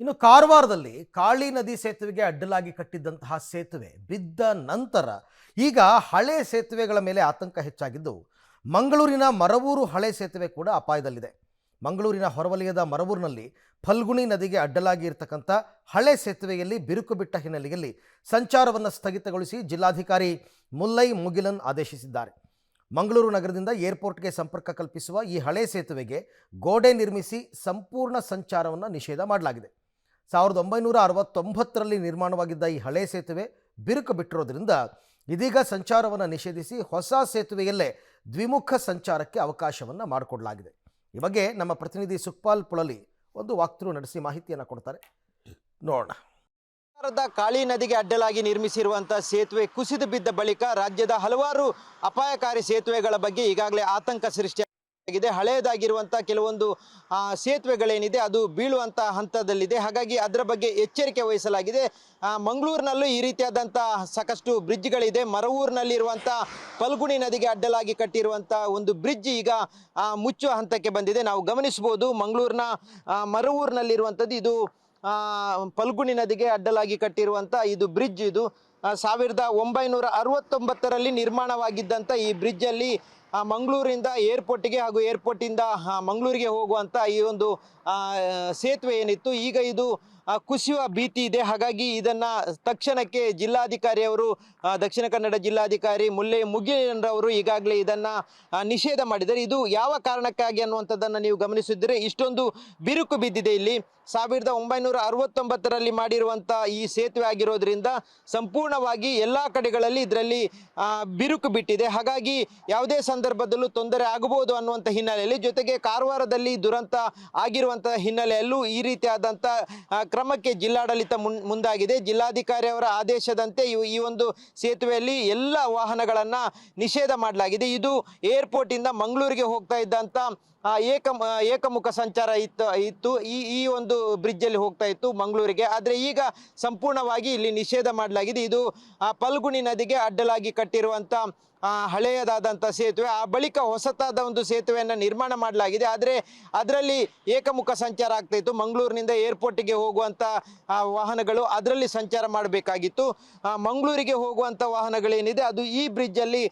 ಇನ್ನು ಕಾರವಾರದಲ್ಲಿ ಕಾಳಿ ನದಿ ಸೇತುವೆಗೆ ಅಡ್ಡಲಾಗಿ ಕಟ್ಟಿದ್ದಂತಹ ಸೇತುವೆ ಬಿದ್ದ ನಂತರ ಈಗ ಹಳೆ ಸೇತುವೆಗಳ ಮೇಲೆ ಆತಂಕ ಹೆಚ್ಚಾಗಿದ್ದು ಮಂಗಳೂರಿನ ಮರವೂರು ಹಳೆ ಸೇತುವೆ ಕೂಡ ಅಪಾಯದಲ್ಲಿದೆ. ಮಂಗಳೂರಿನ ಹೊರವಲಯದ ಮರವೂರಿನಲ್ಲಿ ಫಲ್ಗುಣಿ ನದಿಗೆ ಅಡ್ಡಲಾಗಿ ಇರತಕ್ಕಂಥ ಹಳೆ ಸೇತುವೆಯಲ್ಲಿ ಬಿರುಕು ಬಿಟ್ಟ ಹಿನ್ನೆಲೆಯಲ್ಲಿ ಸಂಚಾರವನ್ನು ಸ್ಥಗಿತಗೊಳಿಸಿ ಜಿಲ್ಲಾಧಿಕಾರಿ ಮುಲ್ಲೈ ಮುಗಿಲನ್ ಆದೇಶಿಸಿದ್ದಾರೆ. ಮಂಗಳೂರು ನಗರದಿಂದ ಏರ್ಪೋರ್ಟ್ಗೆ ಸಂಪರ್ಕ ಕಲ್ಪಿಸುವ ಈ ಹಳೆ ಸೇತುವೆಗೆ ಗೋಡೆ ನಿರ್ಮಿಸಿ ಸಂಪೂರ್ಣ ಸಂಚಾರವನ್ನು ನಿಷೇಧ ಮಾಡಲಾಗಿದೆ. 1969ರಲ್ಲಿ ನಿರ್ಮಾಣವಾಗಿದ್ದ ಈ ಹಳೆ ಸೇತುವೆ ಬಿರುಕು ಬಿಟ್ಟಿರೋದ್ರಿಂದ ಇದೀಗ ಸಂಚಾರವನ್ನು ನಿಷೇಧಿಸಿ ಹೊಸ ಸೇತುವೆಯಲ್ಲೇ ದ್ವಿಮುಖ ಸಂಚಾರಕ್ಕೆ ಅವಕಾಶವನ್ನು ಮಾಡಿಕೊಡಲಾಗಿದೆ. ಈ ಬಗ್ಗೆ ನಮ್ಮ ಪ್ರತಿನಿಧಿ ಸುಖಪಾಲ್ ಪುಳಲಿ ಒಂದು ವಾಕ್ಥ್ರೂ ನಡೆಸಿ ಮಾಹಿತಿಯನ್ನು ಕೊಡ್ತಾರೆ, ನೋಡೋಣ. ಕಾಳಿ ನದಿಗೆ ಅಡ್ಡಲಾಗಿ ನಿರ್ಮಿಸಿರುವಂತಹ ಸೇತುವೆ ಕುಸಿದು ಬಿದ್ದ ಬಳಿಕ ರಾಜ್ಯದ ಹಲವಾರು ಅಪಾಯಕಾರಿ ಸೇತುವೆಗಳ ಬಗ್ಗೆ ಈಗಾಗಲೇ ಆತಂಕ ಸೃಷ್ಟಿಯಾಗಿದೆ. ಹಳೆಯದಾಗಿರುವಂತಹ ಕೆಲವೊಂದು ಸೇತುವೆಗಳೇನಿದೆ ಅದು ಬೀಳುವಂತಹ ಹಂತದಲ್ಲಿದೆ. ಹಾಗಾಗಿ ಅದರ ಬಗ್ಗೆ ಎಚ್ಚರಿಕೆ ವಹಿಸಲಾಗಿದೆ. ಮಂಗಳೂರಿನಲ್ಲೂ ಈ ರೀತಿಯಾದಂತಹ ಸಾಕಷ್ಟು ಬ್ರಿಡ್ಜ್ಗಳಿದೆ. ಮರವೂರಿನಲ್ಲಿರುವಂತಹ ಫಲ್ಗುಣಿ ನದಿಗೆ ಅಡ್ಡಲಾಗಿ ಕಟ್ಟಿರುವಂತಹ ಒಂದು ಬ್ರಿಡ್ಜ್ ಈಗ ಮುಚ್ಚುವ ಹಂತಕ್ಕೆ ಬಂದಿದೆ. ನಾವು ಗಮನಿಸಬಹುದು, ಮಂಗಳೂರಿನ ಮರವೂರಿನಲ್ಲಿರುವಂಥದ್ದು ಇದು ಫಲ್ಗುಣಿ ನದಿಗೆ ಅಡ್ಡಲಾಗಿ ಕಟ್ಟಿರುವಂಥ ಇದು ಬ್ರಿಡ್ಜ್. ಇದು 1969ರಲ್ಲಿ ನಿರ್ಮಾಣವಾಗಿದ್ದಂಥ ಈ ಬ್ರಿಡ್ಜಲ್ಲಿ ಮಂಗಳೂರಿಂದ ಏರ್ಪೋರ್ಟಿಗೆ ಹಾಗೂ ಏರ್ಪೋರ್ಟಿಂದ ಮಂಗಳೂರಿಗೆ ಹೋಗುವಂಥ ಈ ಒಂದು ಸೇತುವೆ ಏನಿತ್ತು, ಈಗ ಇದು ಕುಸಿಯುವ ಭೀತಿ ಇದೆ. ಹಾಗಾಗಿ ಇದನ್ನು ತಕ್ಷಣಕ್ಕೆ ಜಿಲ್ಲಾಧಿಕಾರಿಯವರು, ದಕ್ಷಿಣ ಕನ್ನಡ ಜಿಲ್ಲಾಧಿಕಾರಿ ಮುಲ್ಲೈ ಮುಗಿಲನ್ ರವರು ಈಗಾಗಲೇ ಇದನ್ನು ನಿಷೇಧ ಮಾಡಿದ್ದಾರೆ. ಇದು ಯಾವ ಕಾರಣಕ್ಕಾಗಿ ಅನ್ನುವಂಥದ್ದನ್ನು ನೀವು ಗಮನಿಸಿದರೆ ಇಷ್ಟೊಂದು ಬಿರುಕು ಬಿದ್ದಿದೆ. ಇಲ್ಲಿ 1969ರಲ್ಲಿ ಮಾಡಿರುವಂಥ ಈ ಸೇತುವೆ ಆಗಿರೋದ್ರಿಂದ ಸಂಪೂರ್ಣವಾಗಿ ಎಲ್ಲ ಕಡೆಗಳಲ್ಲಿ ಇದರಲ್ಲಿ ಬಿರುಕು ಬಿಟ್ಟಿದೆ. ಹಾಗಾಗಿ ಯಾವುದೇ ಸಂದರ್ಭದಲ್ಲೂ ತೊಂದರೆ ಆಗಬಹುದು ಅನ್ನುವಂಥ ಹಿನ್ನೆಲೆಯಲ್ಲಿ, ಜೊತೆಗೆ ಕಾರವಾರದಲ್ಲಿ ದುರಂತ ಆಗಿರುವಂಥ ಹಿನ್ನೆಲೆಯಲ್ಲೂ ಈ ರೀತಿಯಾದಂಥ ಕ್ರಮಕ್ಕೆ ಜಿಲ್ಲಾಡಳಿತ ಮುಂದಾಗಿದೆ. ಜಿಲ್ಲಾಧಿಕಾರಿ ಅವರ ಆದೇಶದಂತೆ ಈ ಒಂದು ಸೇತುವೆಯಲ್ಲಿ ಎಲ್ಲ ವಾಹನಗಳನ್ನು ನಿಷೇಧ ಮಾಡಲಾಗಿದೆ. ಇದು ಏರ್ಪೋರ್ಟಿಂದ ಮಂಗಳೂರಿಗೆ ಹೋಗ್ತಾ ಇದ್ದಂಥ ಏಕಮುಖ ಸಂಚಾರ ಇತ್ತು. ಈ ಒಂದು ಬ್ರಿಡ್ಜಲ್ಲಿ ಹೋಗ್ತಾ ಇತ್ತು ಮಂಗಳೂರಿಗೆ. ಆದರೆ ಈಗ ಸಂಪೂರ್ಣವಾಗಿ ಇಲ್ಲಿ ನಿಷೇಧ ಮಾಡಲಾಗಿದೆ. ಇದು ಫಲ್ಗುಣಿ ನದಿಗೆ ಅಡ್ಡಲಾಗಿ ಕಟ್ಟಿರುವಂಥ ಹಳೆಯದಾದಂಥ ಸೇತುವೆ. ಆ ಬಳಿಕ ಹೊಸತಾದ ಒಂದು ಸೇತುವೆಯನ್ನು ನಿರ್ಮಾಣ ಮಾಡಲಾಗಿದೆ. ಆದರೆ ಅದರಲ್ಲಿ ಏಕಮುಖ ಸಂಚಾರ ಆಗ್ತಾ ಇತ್ತು. ಮಂಗಳೂರಿನಿಂದ ಏರ್ಪೋರ್ಟಿಗೆ ಹೋಗುವಂಥ ವಾಹನಗಳು ಅದರಲ್ಲಿ ಸಂಚಾರ ಮಾಡಬೇಕಾಗಿತ್ತು. ಮಂಗಳೂರಿಗೆ ಹೋಗುವಂಥ ವಾಹನಗಳೇನಿದೆ ಅದು ಈ ಬ್ರಿಡ್ಜಲ್ಲಿ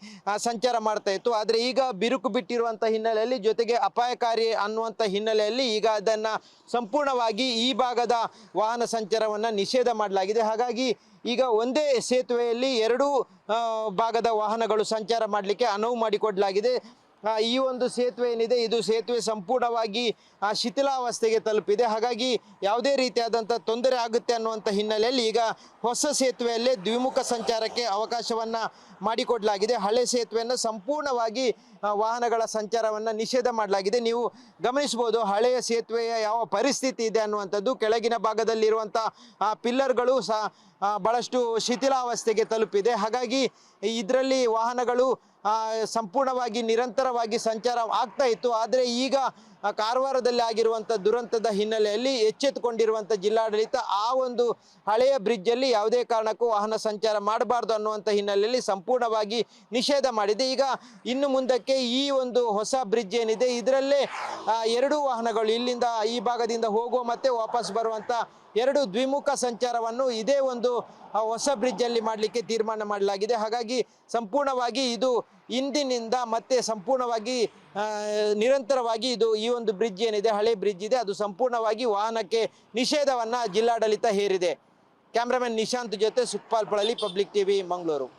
ಸಂಚಾರ ಮಾಡ್ತಾ ಇತ್ತು. ಆದರೆ ಈಗ ಬಿರುಕು ಬಿಟ್ಟಿರುವಂಥ ಹಿನ್ನೆಲೆಯಲ್ಲಿ, ಜೊತೆಗೆ ಅಪಾಯಕಾರಿ ಅನ್ನುವಂಥ ಹಿನ್ನೆಲೆಯಲ್ಲಿ ಈಗ ಅದನ್ನು ಸಂಪೂರ್ಣವಾಗಿ ಈ ಭಾಗದ ವಾಹನ ಸಂಚಾರವನ್ನು ನಿಷೇಧ ಮಾಡಲಾಗಿದೆ. ಹಾಗಾಗಿ ಈಗ ಒಂದೇ ಸೇತುವೆಯಲ್ಲಿ ಎರಡೂ ಭಾಗದ ವಾಹನಗಳು ಸಂಚಾರ ಮಾಡಲಿಕ್ಕೆ ಅನುವು ಮಾಡಿಕೊಡಲಾಗಿದೆ. ಈ ಒಂದು ಸೇತುವೆ ಏನಿದೆ ಇದು ಸೇತುವೆ ಸಂಪೂರ್ಣವಾಗಿ ಶಿಥಿಲಾವಸ್ಥೆಗೆ ತಲುಪಿದೆ. ಹಾಗಾಗಿ ಯಾವುದೇ ರೀತಿಯಾದಂಥ ತೊಂದರೆ ಆಗುತ್ತೆ ಅನ್ನುವಂಥ ಹಿನ್ನೆಲೆಯಲ್ಲಿ ಈಗ ಹೊಸ ಸೇತುವೆಯಲ್ಲೇ ದ್ವಿಮುಖ ಸಂಚಾರಕ್ಕೆ ಅವಕಾಶವನ್ನು ಮಾಡಿಕೊಡಲಾಗಿದೆ. ಹಳೆ ಸೇತುವೆಯನ್ನು ಸಂಪೂರ್ಣವಾಗಿ ವಾಹನಗಳ ಸಂಚಾರವನ್ನು ನಿಷೇಧ ಮಾಡಲಾಗಿದೆ. ನೀವು ಗಮನಿಸ್ಬೋದು ಹಳೆಯ ಸೇತುವೆಯ ಯಾವ ಪರಿಸ್ಥಿತಿ ಇದೆ ಅನ್ನುವಂಥದ್ದು. ಕೆಳಗಿನ ಭಾಗದಲ್ಲಿರುವಂಥ ಪಿಲ್ಲರ್ಗಳು ಸಹ ಭಾಳಷ್ಟು ಶಿಥಿಲಾವಸ್ಥೆಗೆ ತಲುಪಿದೆ. ಹಾಗಾಗಿ ಇದರಲ್ಲಿ ವಾಹನಗಳು ಸಂಪೂರ್ಣವಾಗಿ ನಿರಂತರವಾಗಿ ಸಂಚಾರ ಆಗ್ತಾ ಇತ್ತು. ಆದರೆ ಈಗ ಕಾರವಾರದಲ್ಲಿ ಆಗಿರುವಂಥ ದುರಂತದ ಹಿನ್ನೆಲೆಯಲ್ಲಿ ಎಚ್ಚೆತ್ತುಕೊಂಡಿರುವಂಥ ಜಿಲ್ಲಾಡಳಿತ ಆ ಒಂದು ಹಳೆಯ ಬ್ರಿಡ್ಜಲ್ಲಿ ಯಾವುದೇ ಕಾರಣಕ್ಕೂ ವಾಹನ ಸಂಚಾರ ಮಾಡಬಾರ್ದು ಅನ್ನುವಂಥ ಹಿನ್ನೆಲೆಯಲ್ಲಿ ಸಂಪೂರ್ಣವಾಗಿ ನಿಷೇಧ ಮಾಡಿದೆ. ಈಗ ಇನ್ನು ಮುಂದಕ್ಕೆ ಈ ಒಂದು ಹೊಸ ಬ್ರಿಡ್ಜ್ ಏನಿದೆ ಇದರಲ್ಲೇ ಎರಡೂ ವಾಹನಗಳು ಇಲ್ಲಿಂದ ಈ ಭಾಗದಿಂದ ಹೋಗುವ ಮತ್ತು ವಾಪಸ್ ಬರುವಂಥ ಎರಡು ದ್ವಿಮುಖ ಸಂಚಾರವನ್ನು ಇದೇ ಒಂದು ಹೊಸ ಬ್ರಿಡ್ಜಲ್ಲಿ ಮಾಡಲಿಕ್ಕೆ ತೀರ್ಮಾನ ಮಾಡಲಾಗಿದೆ. ಹಾಗಾಗಿ ಸಂಪೂರ್ಣವಾಗಿ ಇದು ಇಂದಿನಿಂದ ಮತ್ತೆ ಸಂಪೂರ್ಣವಾಗಿ ನಿರಂತರವಾಗಿ ಇದು ಈ ಒಂದು ಬ್ರಿಡ್ಜ್ ಏನಿದೆ ಹಳೆ ಬ್ರಿಡ್ಜ್ ಇದೆ ಅದು ಸಂಪೂರ್ಣವಾಗಿ ವಾಹನಕ್ಕೆ ನಿಷೇಧವನ್ನು ಜಿಲ್ಲಾಡಳಿತ ಹೇರಿದೆ. ಕ್ಯಾಮ್ರಾಮನ್ ನಿಶಾಂತ್ ಜೊತೆ ಸುಖಪಾಲ್ ಪಳಲಿ, ಪಬ್ಲಿಕ್ ಟಿವಿ, ಮಂಗಳೂರು.